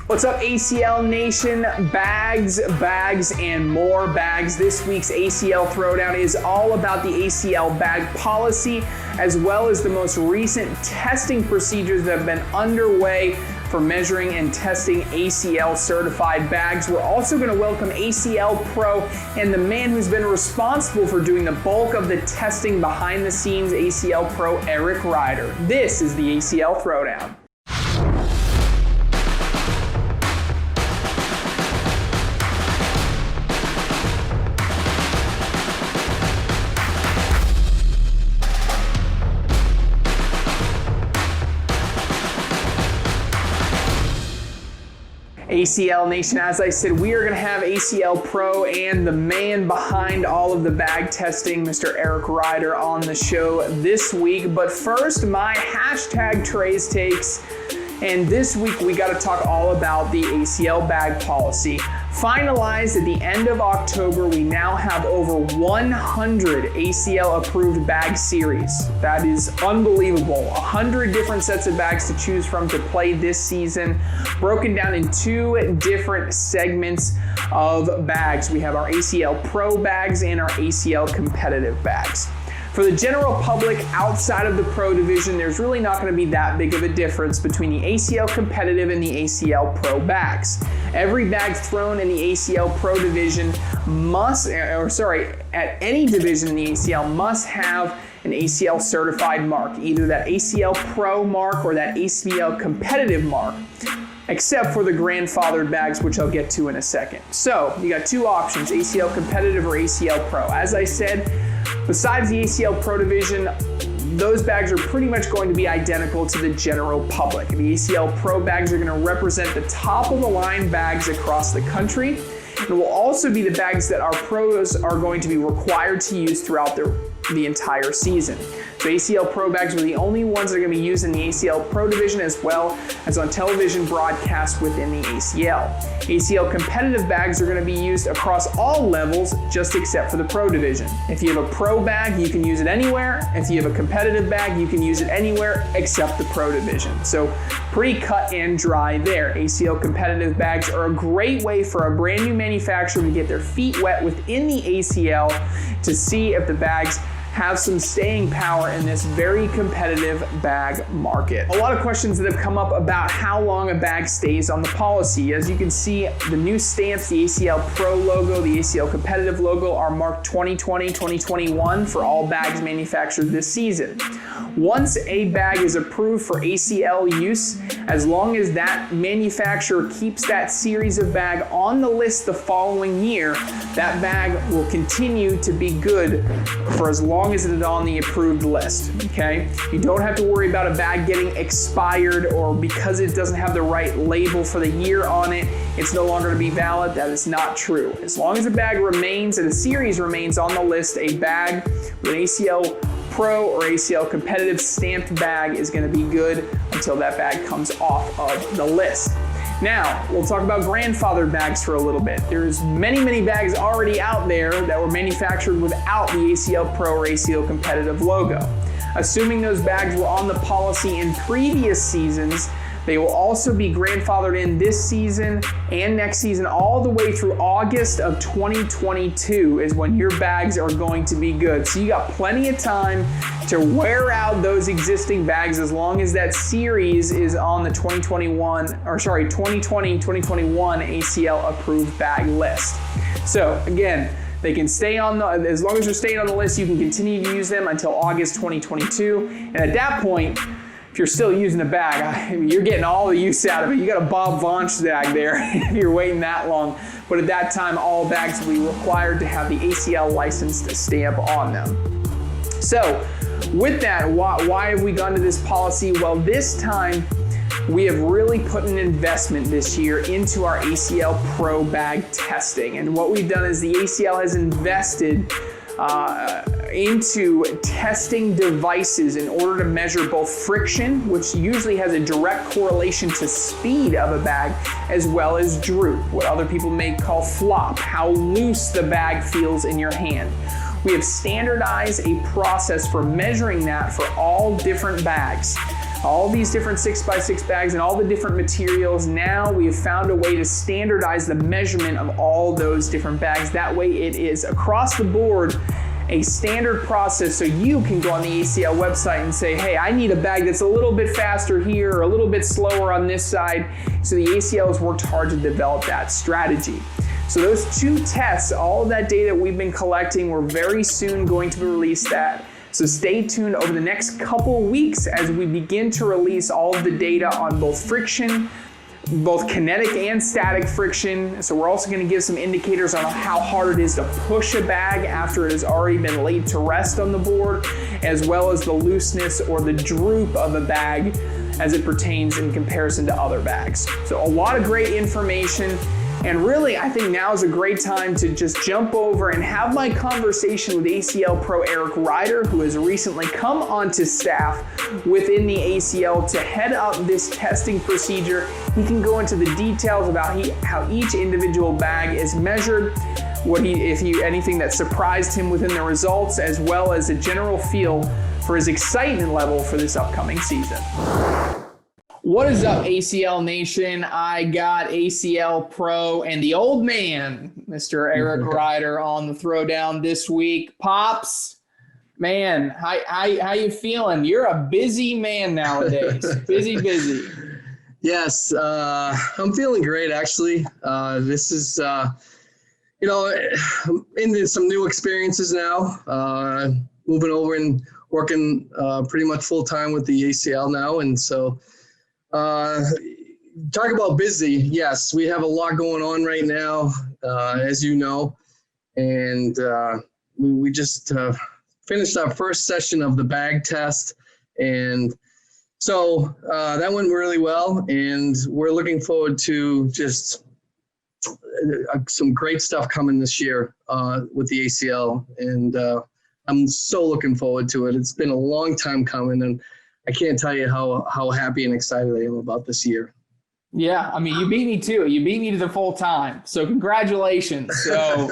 What's up, ACL Nation? Bags, and more bags. This week's ACL Throwdown is all about the ACL bag policy, as well as the most recent testing procedures that have been underway for measuring and testing ACL certified bags. We're also going to welcome ACL Pro and the man who's been responsible for doing the bulk of the testing behind the scenes, ACL Pro Eric Ryder. This is the ACL Throwdown. ACL Nation, as I said, we are going to have ACL Pro and the man behind all of the bag testing, Mr. Eric Ryder, on the show this week. But first, my hashtag Trey's Takes. And this week, we got to talk all about the ACL bag policy. Finalized at the end of October, we now have over 100 ACL approved bag series. That is unbelievable. 100 different sets of bags to choose from to play this season, broken down in two different segments of bags. We have our ACL Pro bags and our ACL competitive bags. For the general public outside of the Pro division, there's really not going to be that big of a difference between the ACL competitive and the ACL Pro bags. Every bag thrown in the ACL Pro division at any division in the ACL must have an ACL certified mark, either that ACL Pro mark or that ACL competitive mark, except for the grandfathered bags, which I'll get to in a second. So you got two options, ACL competitive or ACL Pro. As I said, besides the ACL Pro division, those bags are pretty much going to be identical to the general public. The ACL Pro bags are going to represent the top of the line bags across the country. It will also be the bags that our pros are going to be required to use throughout the entire season. So ACL Pro bags are the only ones that are going to be used in the ACL Pro division, as well as on television broadcast within the ACL. ACL competitive bags are going to be used across all levels, just except for the Pro division. If you have a Pro bag, you can use it anywhere. If you have a competitive bag, you can use it anywhere except the Pro division. So pretty cut and dry there. ACL competitive bags are a great way for a brand new manufacturer to get their feet wet within the ACL to see if the bags have some staying power in this very competitive bag market. A lot of questions that have come up about how long a bag stays on the policy. As you can see, the new stamps, the ACL Pro logo, the ACL competitive logo, are marked 2020, 2021 for all bags manufactured this season. Once a bag is approved for ACL use, as long as that manufacturer keeps that series of bag on the list the following year, that bag will continue to be good for as long as it is on the approved list, okay? You don't have to worry about a bag getting expired, or because it doesn't have the right label for the year on it, it's no longer to be valid. That is not true. As long as a bag remains and a series remains on the list, a bag with an ACL Pro or ACL competitive stamped bag is going to be good until that bag comes off of the list. Now, we'll talk about grandfathered bags for a little bit. There's many bags already out there that were manufactured without the ACL Pro or ACL competitive logo. Assuming those bags were on the policy in previous seasons, they will also be grandfathered in this season and next season, all the way through August of 2022 is when your bags are going to be good. So you got plenty of time to wear out those existing bags as long as that series is on the 2020-2021 ACL approved bag list. So again, they can stay on as long as they're staying on the list, you can continue to use them until August 2022. And at that point, if you're still using a bag, you're getting all the use out of it. You got a Bob Vonch bag there if you're waiting that long. But at that time, all bags will be required to have the ACL licensed stamp on them. So with that, why have we gone to this policy? Well, this time we have really put an investment this year into our ACL Pro bag testing. And what we've done is the ACL has invested into testing devices in order to measure both friction, which usually has a direct correlation to speed of a bag, as well as droop, what other people may call flop, how loose the bag feels in your hand. We have standardized a process for measuring that for all different bags. all these different 6x6 bags and all the different materials. Now we have found a way to standardize the measurement of all those different bags. That way it is across the board a standard process, so you can go on the ACL website and say, hey, I need a bag that's a little bit faster here or a little bit slower on this side. So the ACL has worked hard to develop that strategy. So those 2 tests, all of that data we've been collecting, we're very soon going to release that. So stay tuned over the next couple of weeks as we begin to release all of the data on both friction, both kinetic and static friction. So we're also going to give some indicators on how hard it is to push a bag after it has already been laid to rest on the board, as well as the looseness or the droop of a bag as it pertains in comparison to other bags. So a lot of great information. And really, I think now is a great time to just jump over and have my conversation with ACL Pro Eric Ryder, who has recently come onto staff within the ACL to head up this testing procedure. He can go into the details about how each individual bag is measured, anything that surprised him within the results, as well as a general feel for his excitement level for this upcoming season. What is up, ACL Nation? I got ACL Pro and the old man, Mr. Eric Ryder, on the throwdown this week. Pops, man, how you feeling? You're a busy man nowadays. busy. Yes, I'm feeling great, actually. This is, into some new experiences now. Moving over and working pretty much full time with the ACL now, and so. Talk about busy. Yes, we have a lot going on right now, as you know, and we just finished our first session of the bag test, and so that went really well, and we're looking forward to just some great stuff coming this year with the ACL, and I'm so looking forward to it. It's been a long time coming, and I can't tell you how happy and excited I am about this year. Yeah, I mean, you beat me too. You beat me to the full time. So congratulations. So,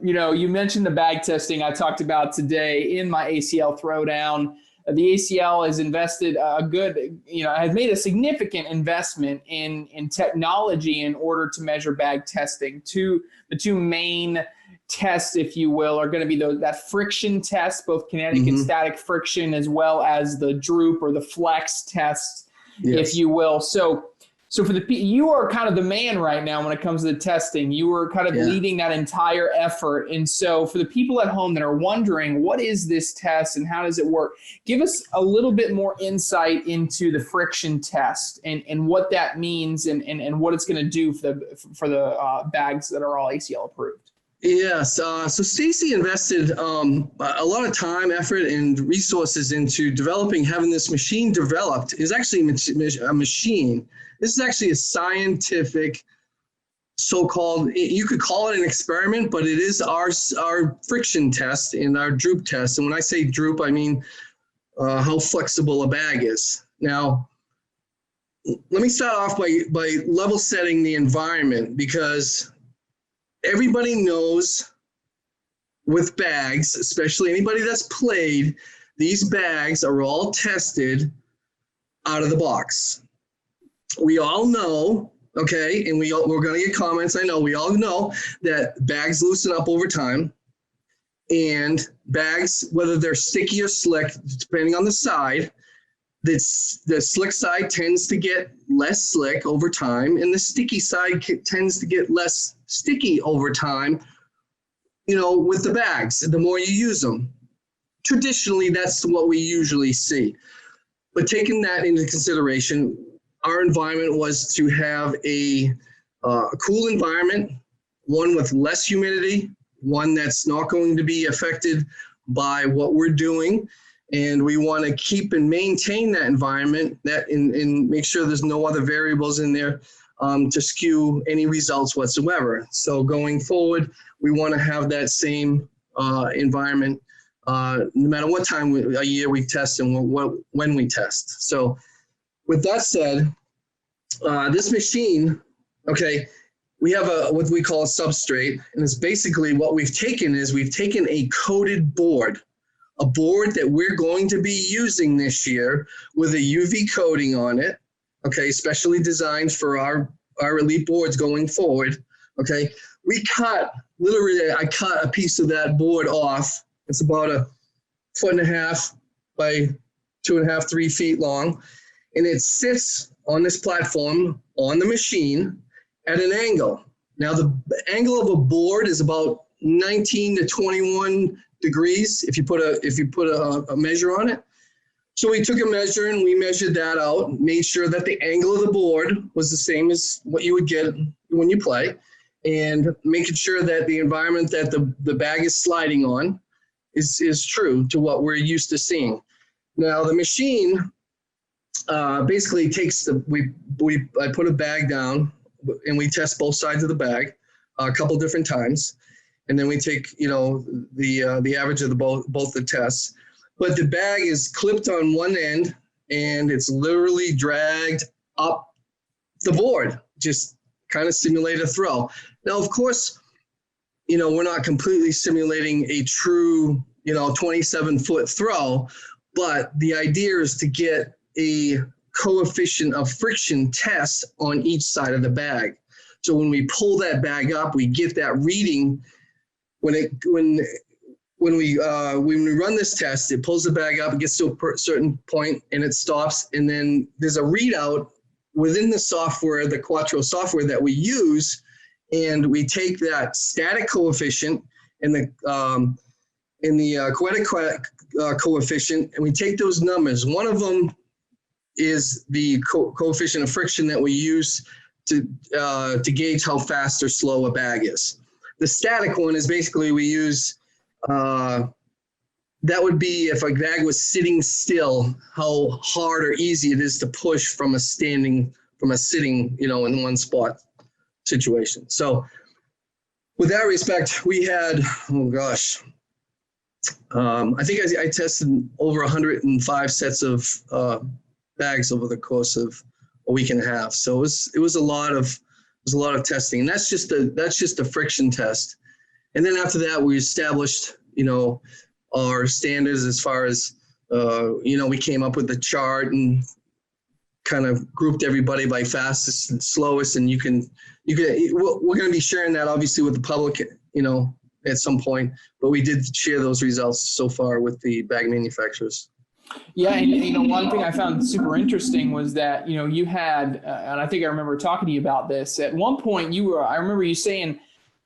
you mentioned the bag testing I talked about today in my ACL throwdown. The ACL has invested has made a significant investment in technology in order to measure bag testing. The two main tests, if you will, are going to be that friction test, both kinetic and static friction, as well as the droop or the flex test, if you will. So for you are kind of the man right now when it comes to the testing. You are kind of leading that entire effort. And so for the people at home that are wondering, what is this test and how does it work? Give us a little bit more insight into the friction test and what that means and what it's going to do for the bags that are all ACL approved. Yes. So Stacy invested a lot of time, effort, and resources into having this machine developed. Is actually a machine. This is actually a scientific, so-called, you could call it an experiment, but it is our friction test and our droop test. And when I say droop, I mean how flexible a bag is. Now, let me start off by level setting the environment, because everybody knows with bags, especially anybody that's played, these bags are all tested out of the box. We all know, okay, and we're going to get comments. I know we all know that bags loosen up over time, and bags, whether they're sticky or slick, depending on the side, the slick side tends to get less slick over time, and the sticky side tends to get less sticky over time, with the bags, the more you use them. Traditionally, that's what we usually see. But taking that into consideration, our environment was to have a cool environment, one with less humidity, one that's not going to be affected by what we're doing. And we want to keep and maintain that environment and make sure there's no other variables in there to skew any results whatsoever. So going forward, we want to have that same environment no matter what time a year we test and when we test. So with that said, this machine, okay, we have what we call a substrate, and it's basically what we've taken a coated board a board that we're going to be using this year with a UV coating on it, okay, specially designed for our elite boards going forward, okay. I cut a piece of that board off. It's about 1.5 feet by 2.5, 3 feet long. And it sits on this platform on the machine at an angle. Now the angle of a board is about 19 to 21 degrees if you put a measure on it. So we took a measure and we measured that out, made sure that the angle of the board was the same as what you would get when you play, and making sure that the environment that the bag is sliding on is true to what we're used to seeing. Now the machine basically takes I put a bag down and we test both sides of the bag a couple different times, and then we take the average of both the tests. But the bag is clipped on one end and it's literally dragged up the board, just kind of simulate a throw. Now, of course, we're not completely simulating a true 27-foot throw, but the idea is to get a coefficient of friction test on each side of the bag. So when we pull that bag up, we get that reading. When we run this test, it pulls the bag up, it gets to a certain point and it stops, and then there's a readout within the software, the Quattro software that we use, and we take that static coefficient and the kinetic coefficient, and we take those numbers. One of them is the coefficient of friction that we use to gauge how fast or slow a bag is. The static one is basically we use that would be if a bag was sitting still, how hard or easy it is to push from a sitting, in one spot situation. So with that respect, we had, I think I tested over 105 sets of bags over the course of a week and a half. So it was a lot of testing, and that's just a friction test. And then after that, we established, our standards as far as, we came up with the chart and kind of grouped everybody by fastest and slowest. And we're going to be sharing that obviously with the public, at some point, but we did share those results so far with the bag manufacturers. Yeah, and one thing I found super interesting was that you had, and I think I remember talking to you about this at one point. I remember you saying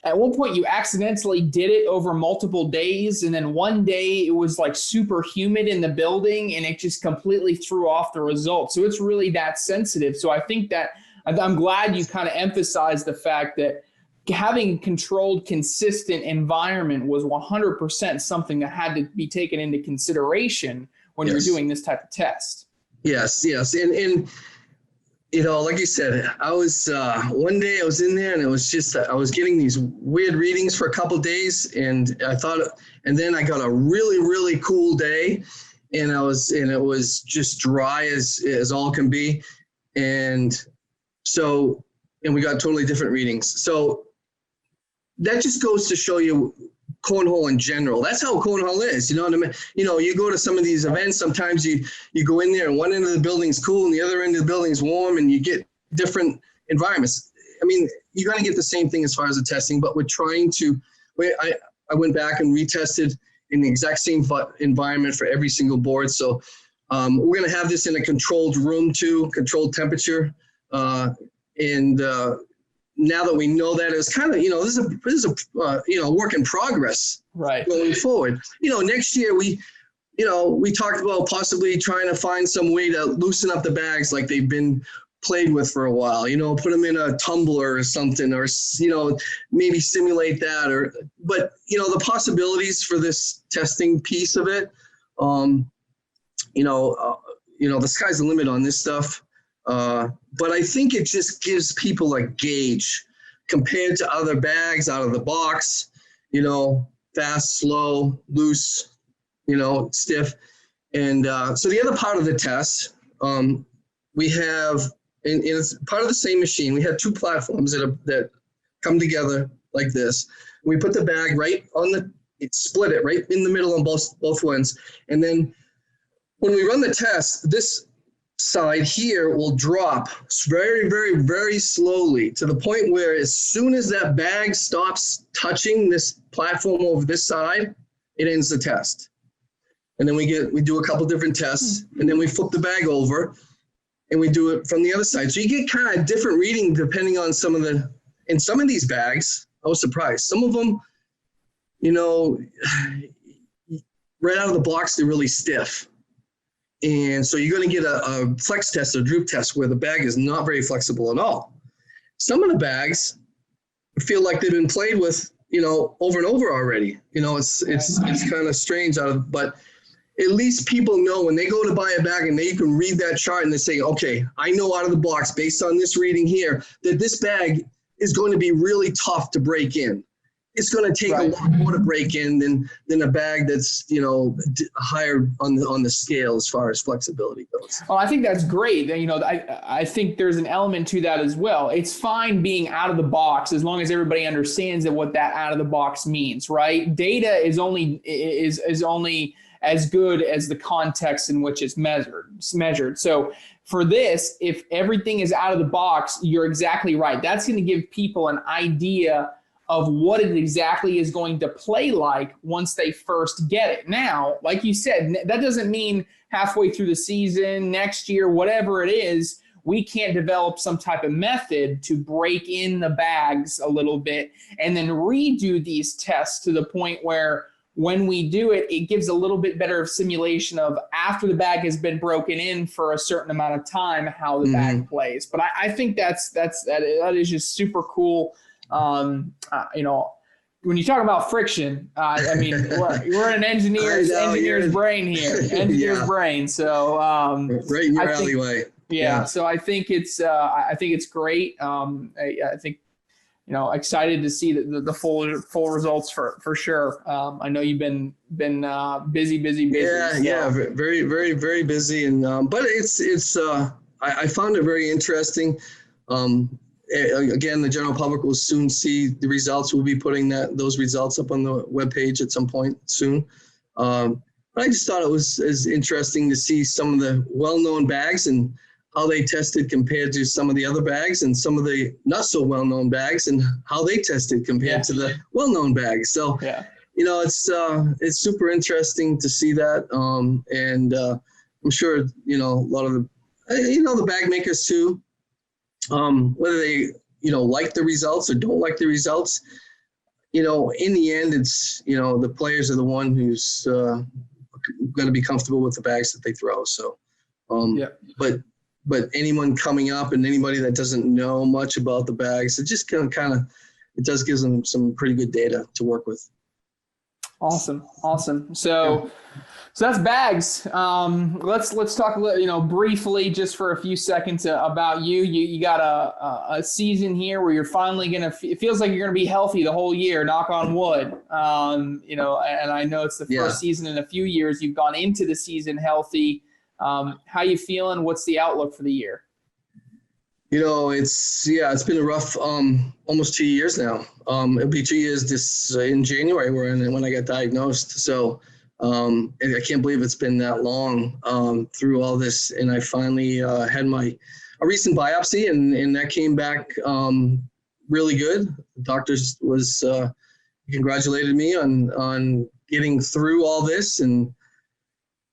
at one point you accidentally did it over multiple days, and then one day it was like super humid in the building, and it just completely threw off the results. So it's really that sensitive. So I think that I'm glad you kind of emphasized the fact that having controlled, consistent environment was 100% something that had to be taken into consideration when you're doing this type of test. Yes. And like you said, I was, one day I was in there and it was just, I was getting these weird readings for a couple of days, and then I got a really, really cool day, and it was just dry as all can be. And we got totally different readings. So that just goes to show you cornhole in general. That's how cornhole is. You know what I mean? You go to some of these events, sometimes you go in there and one end of the building's cool and the other end of the building's warm, and you get different environments. I mean, you're going to get the same thing as far as the testing, but we're trying to, I went back and retested in the exact same environment for every single board. So we're going to have this in a controlled room too, controlled temperature. Now that we know that, it's kind of, this is a work in progress, right, going forward. Next year we talked about possibly trying to find some way to loosen up the bags like they've been played with for a while, put them in a tumbler or something, or, maybe simulate that, but the possibilities for this testing piece of it, the sky's the limit on this stuff. But I think it just gives people a gauge compared to other bags out of the box, fast, slow, loose, stiff. And so the other part of the test, we have, and it's part of the same machine, we have two platforms that come together like this. We put the bag right split it right in the middle on both ends. And then when we run the test, this side here will drop very, very, very slowly to the point where as soon as that bag stops touching this platform over this side, it ends the test. And then we do a couple different tests, and then we flip the bag over and we do it from the other side. So you get kind of different reading depending on in some of these bags, I was surprised. Some of them, right out of the blocks, they're really stiff. And so you're going to get a flex test or droop test where the bag is not very flexible at all. Some of the bags feel like they've been played with, over and over already. It's kind of strange but at least people know when they go to buy a bag and they can read that chart and they say, okay, I know out of the box based on this reading here that this bag is going to be really tough to break in. It's going to take a lot more to break in than a bag that's, higher on the scale as far as flexibility goes. Well, I think that's great. I think there's an element to that as well. It's fine being out of the box as long as everybody understands what that out of the box means, right? Data is only as good as the context in which it's measured. So for this, if everything is out of the box, you're exactly right. That's going to give people an idea of what it exactly is going to play like once they first get it. Now, like you said, that doesn't mean halfway through the season, next year, whatever it is, we can't develop some type of method to break in the bags a little bit and then redo these tests to the point where when we do it, it gives a little bit better simulation of after the bag has been broken in for a certain amount of time, how the bag plays. But I think that is just super cool. When you talk about friction, we're an engineer's brain here, brain. So right in your alleyway. Yeah. So I think it's great. I think excited to see the full results for sure. I know you've been busy. Yeah, very, very, very busy, and but it's I found it very interesting. Again, the general public will soon see the results. We'll be putting those results up on the webpage at some point soon. But I just thought it was as interesting to see some of the well-known bags and how they tested compared to some of the other bags, and some of the not so well-known bags and how they tested compared to the well-known bags. So, it's super interesting to see that. And I'm sure, a lot of the bag makers too, whether they, like the results or don't like the results, in the end, it's, the players are the one who's going to be comfortable with the bags that they throw. So, but anyone coming up and anybody that doesn't know much about the bags, it just kind of, it does give them some pretty good data to work with. Awesome. So that's bags. Let's talk, briefly, just for a few seconds about you. You got a season here where you're finally it feels like you're gonna be healthy the whole year. Knock on wood. And I know it's the first season in a few years you've gone into the season healthy. How you feeling? What's the outlook for the year? It's been a rough almost 2 years now. It'll be 2 years this in January when I got diagnosed. So I can't believe it's been that long through all this. And I finally had a recent biopsy, and that came back really good. The doctors congratulated me on getting through all this, and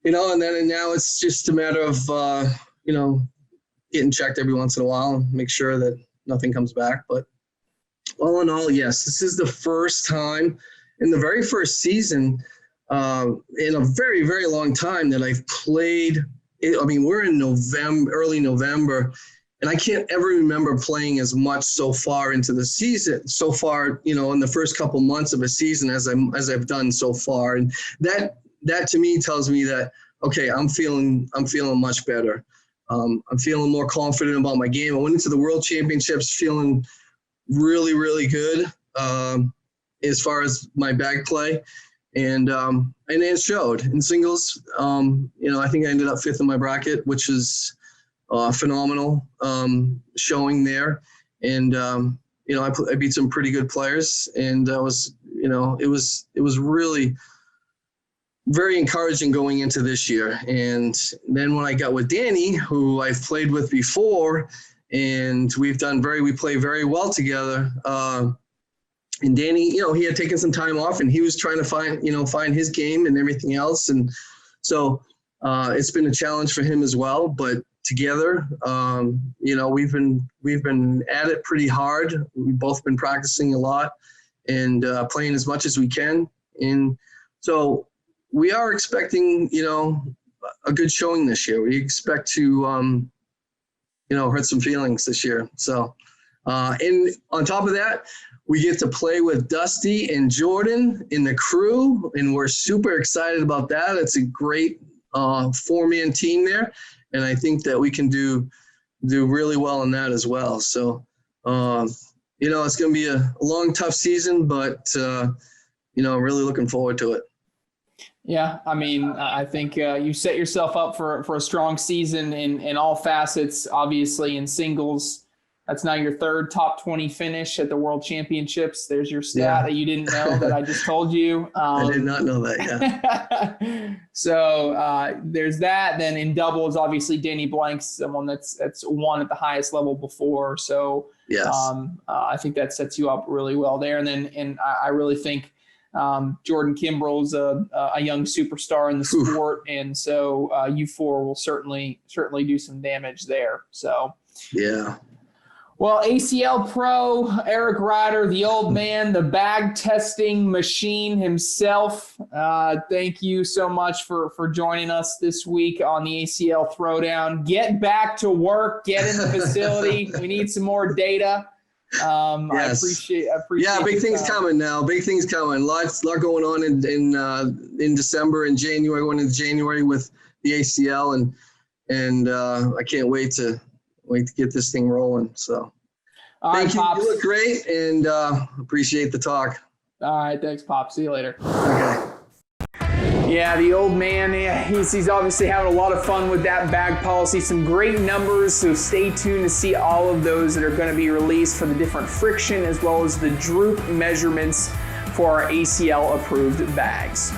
now it's just a matter of getting checked every once in a while and make sure that nothing comes back. But all in all, yes, this is the first time in the very first season in a very, very long time that I've played. We're in early November, and I can't ever remember playing as much so far into the season, so far, in the first couple months of a season as I've done so far. And that to me tells me that, okay, I'm feeling much better. I'm feeling more confident about my game. I went into the World Championships feeling really, really good as far as my bag play, and it showed in singles. I think I ended up fifth in my bracket, which is phenomenal showing there, and I beat some pretty good players, and it was really very encouraging going into this year. And then when I got with Danny, who I've played with before, and we play very well together. And Danny, he had taken some time off, and he was trying to find his game and everything else. And so it's been a challenge for him as well. But together, we've been at it pretty hard. We've both been practicing a lot and playing as much as we can. And so we are expecting, a good showing this year. We expect to, hurt some feelings this year. So, and on top of that, we get to play with Dusty and Jordan in the crew, and we're super excited about that. It's a great 4-man team there, and I think that we can do really well in that as well. So, it's going to be a long, tough season, but really looking forward to it. Yeah, I mean, I think you set yourself up for a strong season in all facets. Obviously, in singles, that's now your third top 20 finish at the World Championships. There's your stat that you didn't know that I just told you. I did not know that, yeah. So there's that. Then in doubles, obviously, Danny Blank's someone that's won at the highest level before. So yes. I think that sets you up really well there. And I really think Jordan Kimbrell's a young superstar in the sport, and so you four will certainly do some damage there. So yeah. Well, ACL Pro, Eric Ryder, the old man, the bag testing machine himself. Thank you so much for joining us this week on the ACL Throwdown. Get back to work. Get in the facility. We need some more data. Yes. I appreciate. Yeah, big things coming now. Big things coming. Lot going on in December and January. Going into January with the ACL, and I can't wait to get this thing rolling. So, thank you. Pops. You look great, and appreciate the talk. All right, thanks, Pop. See you later. Okay. Yeah, the old man, he's obviously having a lot of fun with that bag policy. Some great numbers, so stay tuned to see all of those that are going to be released for the different friction as well as the droop measurements for our ACL-approved bags.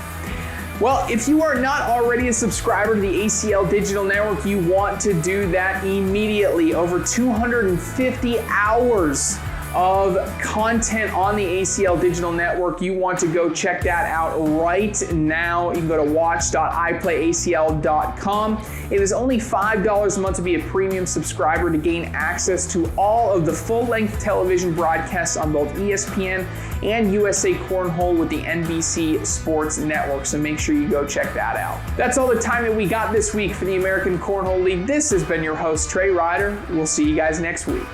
Well, if you are not already a subscriber to the ACL Digital Network, you want to do that immediately. Over 250 hours of content on the ACL Digital Network. You want to go check that out right now. You can go to watch.iplayacl.com. It is only $5 a month to be a premium subscriber to gain access to all of the full-length television broadcasts on both ESPN and USA Cornhole with the NBC Sports Network. So make sure you go check that out. That's all the time that we got this week for the American Cornhole League. This has been your host, Trey Ryder. We'll see you guys next week.